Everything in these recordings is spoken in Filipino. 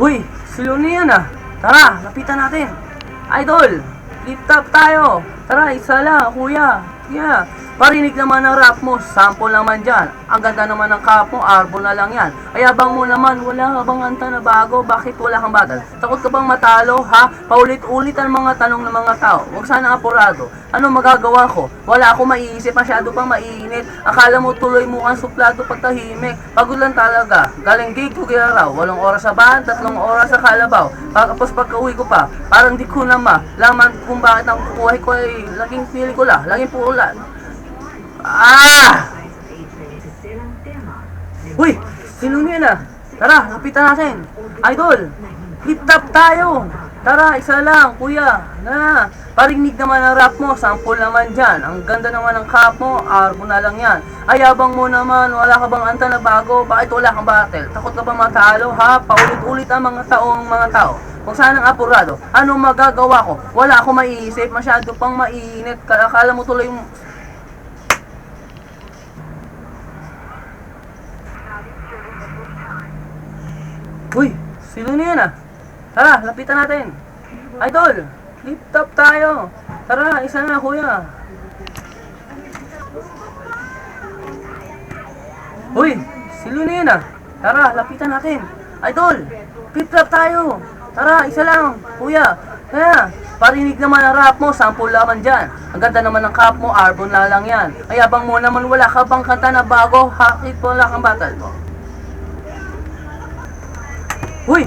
Uy, si Luni yan ah. Tara, lapitan natin. Idol, flip top tayo. Tara, isa lang, kuya. Yeah. Parinig naman ang rap mo, sample naman dyan. Ang ganda naman ng cap mo, arbor na lang yan. Ayabang mo naman, wala ka bang anta na bago? Bakit wala kang battle? Takot ka bang matalo, ha? Paulit-ulit ang mga tanong ng mga tao. Huwag sana apurado. Ano magagawa ko? Wala ako maiisip, masyado pang mainit. Akala mo tuloy mo kang suplado pagtahimik. Pagod lang talaga. Galing gig to raw. 8 oras sa band, 3 oras sa kalabaw. Tapos pagka-uwi ko pa, parang di ko na laman kung bakit ang kukuhay ko ay laging pili ko la, laging puulan. Uy, sino yun ah? Tara, lapitan natin. Idol, flip top tayo. Tara, isa lang, kuya. Na, parinig naman ang rap mo, sample naman dyan. Ang ganda naman ng cap mo, arbo na lang yan. Ayabang mo naman, wala ka bang anta na bago? Bakit wala kang battle? Takot ka bang matalo, ha? Paulit-ulit ang mga tao. Kung sanang apurado, anong magagawa ko? Wala akong maiisip, masyado pang mainit. Akala mo tuloy yung... Uy, sino na yan ah? Tara, lapitan natin. Idol, flip top tayo. Tara, isa na kuya. Uy, sino na yan ah? Tara, lapitan natin. Idol, flip top tayo. Tara, isa lang, kuya. Kaya, parinig naman ang rap mo, sample laman dyan. Ang ganda naman ng cap mo, arbon na lang yan. Ayabang mo naman, wala ka bang kanta na bago? Hakit wala kang battle mo. Uy,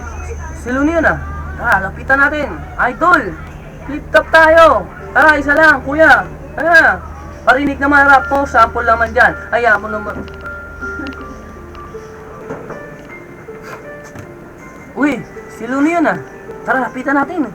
si Luni yun ah. Tara, lapitan natin. Idol, flip top tayo. Tara, isa lang, kuya. Tara, parinig naman rap mo, sample naman dyan. Ayaw mo naman. Uy, si Luni yun ah. Tara, lapitan natin.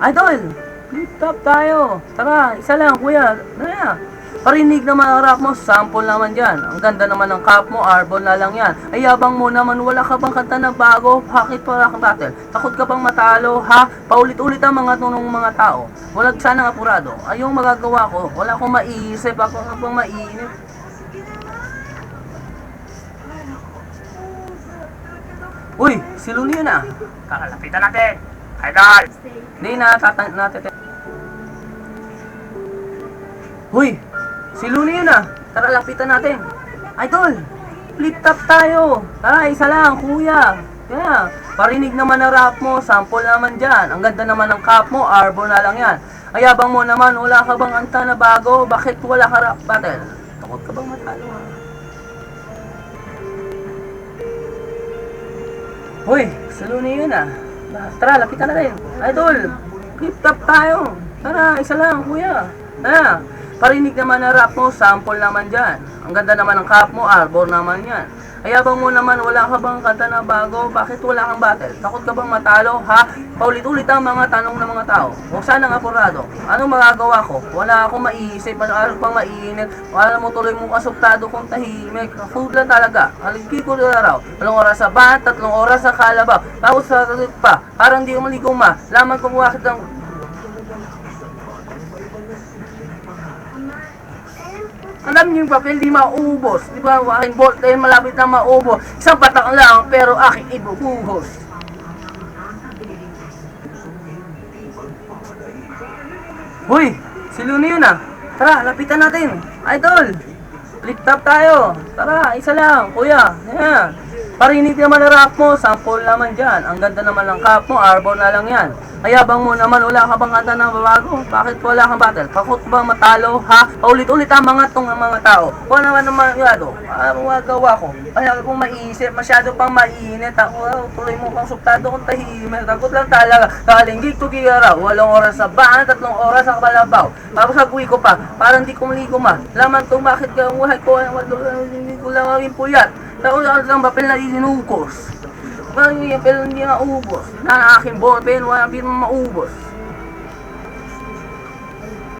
Idol, flip top tayo. Tara, isa lang, kuya. Tara, parinig naman ang rap mo, sample naman dyan. Ang ganda naman ng cap mo, arbor na lang yan. Ayabang mo naman, wala ka bang kanta na bago? Bakit wala kang battle? Takot ka bang matalo, ha? Paulit-ulit ang mga tunong mga tao. Walang sanang apurado. Ayong magagawa ko, wala akong maiisip, ako ka bang mainit. Uy, si Luni yun ah. Kakalapitan natin. Idol! Hindi na, natin. Uy, si Luni yun ah. Tara, lapitan natin. Idol, flip top tayo. Tara, isa lang, kuya. Kaya, parinig naman ang rap mo, sample naman dyan. Ang ganda naman ng cap mo, arbor na lang yan. Ayabang mo naman, wala ka bang anta na bago? Bakit wala ka rap battle? Takot ka bang matalo ha? Uy, si Luni yun ah. Tara, lapitan natin. Idol, flip top tayo. Tara, isa lang, kuya. Tara, parinig naman ang rap mo, sample naman dyan. Ang ganda naman ng cap mo, arbor naman yan. Ayabang mo naman, wala ka bang kanta na bago? Bakit wala kang battle? Takot ka bang matalo, ha? Paulit-ulit ang mga tanong ng mga tao. Huwag sanang apurado. Anong magagawa ko? Wala akong maiisip, ano pang mainit. Wala mo tuloy mong asuptado kung tahimik. Food lang talaga. Aligi ko na raw. 8 oras sa band, 3 oras sa kalabaw. Tapos sa pa, parang di ko maliguma. Laman kung bakit ang... Alam niyo yung papel di maubos. Di ba? Aking bolt ay malapit na maubos. Isang patak lang pero aking ibubuhos. Uy, si Luni yun ah. Tara, lapitan natin. Idol, flip top tayo. Tara, isa lang, kuya. Yan. Parinig naman ang rap mo, sample naman dyan. Ang ganda naman ng cap mo, arbor na lang yan. Ayabang mo naman, wala ka bang kanta na babago? Bakit wala kang battle? Takot ba matalo, ha? Paulit-ulit ang mga tao. Wala naman naman yado. Ano magawa ko? Kaya kung maiisip, masyado pang mainit. Ako, tuloy mo kang suptado kung tahimik. Takot lang talaga. Kalinggig to raw. 8 oras sa baan, 3 oras sa kalabaw. Tapos saguwi ko pa, parang di ko maliguma. Laman to, bakit ka ang buhay ko? Hindi ko lang maging puyat. Tapos ang papel na isinukos. Parang yung papel hindi na ubos. Na aking ballpen, wala din maubos.